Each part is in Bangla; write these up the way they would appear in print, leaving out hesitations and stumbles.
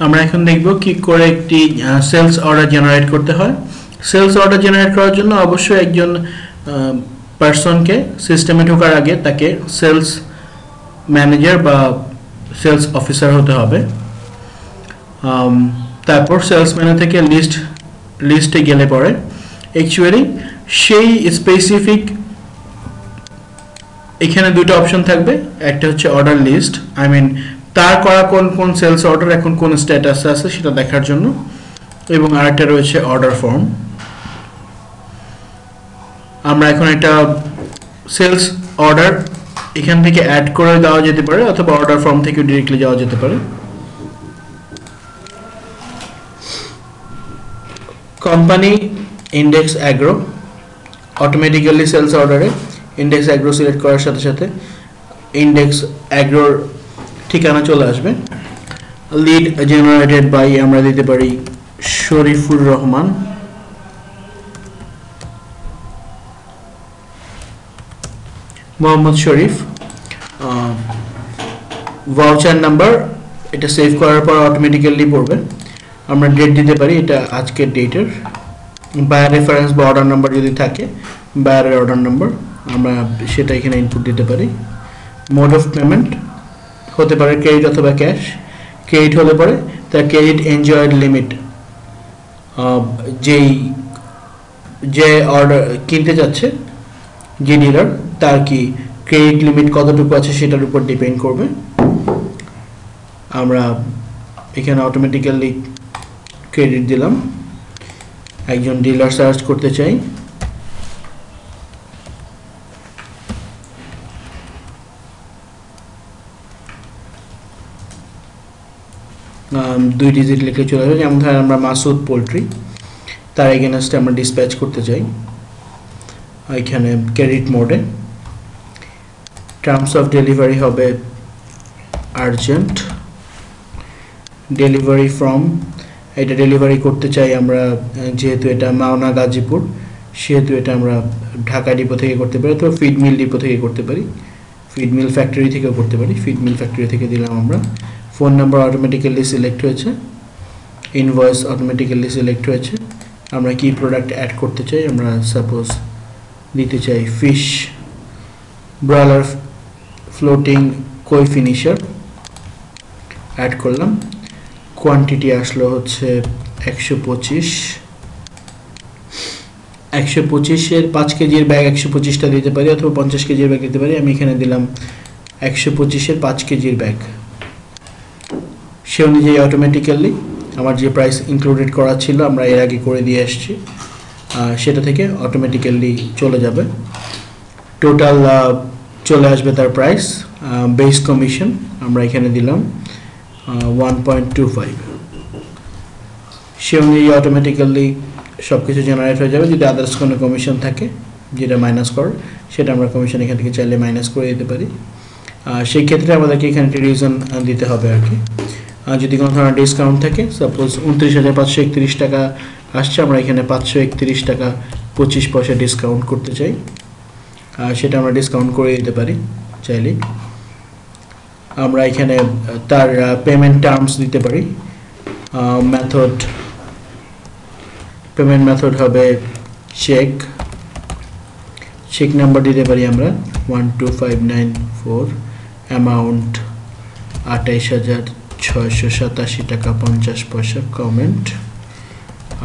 আমরা এখন দেখব কি করে একটি সেলস অর্ডার জেনারেট করতে হয়। সেলস অর্ডার জেনারেট করার জন্য অবশ্যই একজন পারসনকে সিস্টেমে ঢোকার আগে তাকে সেলস ম্যানেজার বা সেলস অফিসার হতে হবে। তারপর সেলসম্যানের থেকে লিস্টে গেলে পরে অ্যাকচুয়ালি সেই স্পেসিফিক এখানে দুটো অপশন থাকবে, একটা হচ্ছে অর্ডার লিস্ট, আই মিন তার করা কোন কোন সেলস অর্ডার এখন কোন স্ট্যাটাসে আছে সেটা দেখার জন্য, এবং আরেকটা রয়েছে অর্ডার ফর্ম। আমরা এখন একটা সেলস অর্ডার এখান থেকে অ্যাড করে দেওয়া যেতে পারে অথবা অর্ডার ফর্ম থেকে ডিরেক্টলি যাওয়া যেতে পারে। Company Index Agro, automatically sales অর্ডারে ইন্ডেক্স অ্যাগ্রো সিলেক্ট করার সাথে সাথে ইন্ডেক্স অ্যাগ্রোর ঠিকানা চলে আসবে। লিড জেনারেটেড বাই আমরা দিতে পারি শরীফুর রহমান, মোহাম্মদ শরীফ। ভাউচার নাম্বার এটা সেভ করার পর অটোমেটিক্যালি পড়বে। আমরা ডেট দিতে পারি, এটা আজকের ডেটের। বায়ার রেফারেন্স বা অর্ডার নাম্বার যদি থাকে, বায়ারের অর্ডার নাম্বার আমরা সেটা এখানে ইনপুট দিতে পারি। মোড অফ পেমেন্ট হতে পারে ক্রেডিট অথবা ক্যাশ। ক্রেডিট হলে পরে তার ক্রেডিট এনজয়েড লিমিট, যে অর্ডার কিনতে যাচ্ছে যে ডিলার তার কি ক্রেডিট লিমিট কতটুকু আছে সেটার উপর ডিপেন্ড করবে। আমরা এখানে অটোমেটিক্যালি ক্রেডিট দিলাম। একজন ডিলার সার্চ করতে চাই, দুই ডিজিট লিখে চলে আসবে। যেমন ধরেন আমরা মাসুদ পোল্ট্রি, তার এগেনস্টে আমরা ডিসপ্যাচ করতে চাই। এখানে ক্রেডিট মোডে টার্মস অফ ডেলিভারি হবে আর্জেন্ট। ডেলিভারি ফ্রম, এটা ডেলিভারি করতে চাই আমরা, যেহেতু এটা মাওনা গাজীপুর সেহেতু এটা আমরা ঢাকা ডিপো থেকে করতে পারি অথবা ফিড মিল ডিপো থেকে করতে পারি, ফিড মিল ফ্যাক্টরি থেকেও করতে পারি। ফিড মিল ফ্যাক্টরি থেকে দিলাম আমরা। ফোন নাম্বার অটোমেটিক্যালি সিলেক্ট হয়েছে, ইনভয়েস অটোমেটিক্যালি সিলেক্ট হয়েছে। আমরা কি প্রোডাক্ট অ্যাড করতে চাই, আমরা সাপোজ দিতে চাই ফিশ ব্রয়লার ফ্লোটিং কই ফিনিশার, অ্যাড করলাম। কোয়ান্টিটি আসলো হচ্ছে 125, 125-এর 5 কেজির ব্যাগ 125টা দিতে পারি অথবা 50 কেজির ব্যাগ দিতে পারি। আমি এখানে দিলাম 125-এর 5 কেজির ব্যাগ। সে অনুযায়ী অটোমেটিক্যালি আমার যে প্রাইস ইনক্লুডেড করা ছিল আমরা এর আগে করে দিয়ে আসছি, সেটা থেকে অটোমেটিক্যালি চলে যাবে। টোটাল চলে আসবে তার প্রাইস। বেস কমিশন আমরা এখানে দিলাম 1.25। সে অনুযায়ী অটোমেটিক্যালি সব কিছু জেনারেট হয়ে যাবে। যদি আদার্স কোনো কমিশন থাকে যেটা মাইনাস করার, সেটা আমরা কমিশন এখান থেকে চাইলে মাইনাস করে দিতে পারি। সেই ক্ষেত্রে আমাদেরকে এখানে একটি রিজন দিতে হবে আর কি। যদি কোনো ধরনের ডিসকাউন্ট থাকে, সাপোজ 29,531 টাকা আসছে, আমরা এখানে 531 টাকা 25 পয়সা ডিসকাউন্ট করতে চাই, সেটা আমরা ডিসকাউন্ট করে দিতে পারি চাইলে। আমরা এখানে তার পেমেন্ট টার্মস দিতে পারি। মেথড, পেমেন্ট মেথড হবে চেক নাম্বার দিতে পারি আমরা 12594, অ্যামাউন্ট 28,687 টাকা 50 পয়সা, comment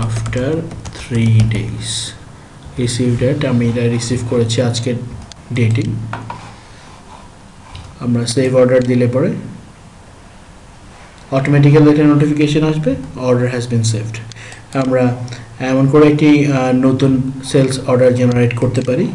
after 3 days receive date, আমি এটা রিসিভ করেছি আজকের ডেটে। আমরা সেভ অর্ডার দিলে পরে অটোমেটিক্যালি একটা নোটিফিকেশন আসবে, অর্ডার হ্যাজ বিন সেভড। আমরা এমন করে একটি নতুন সেলস অর্ডার জেনারেট করতে পারি।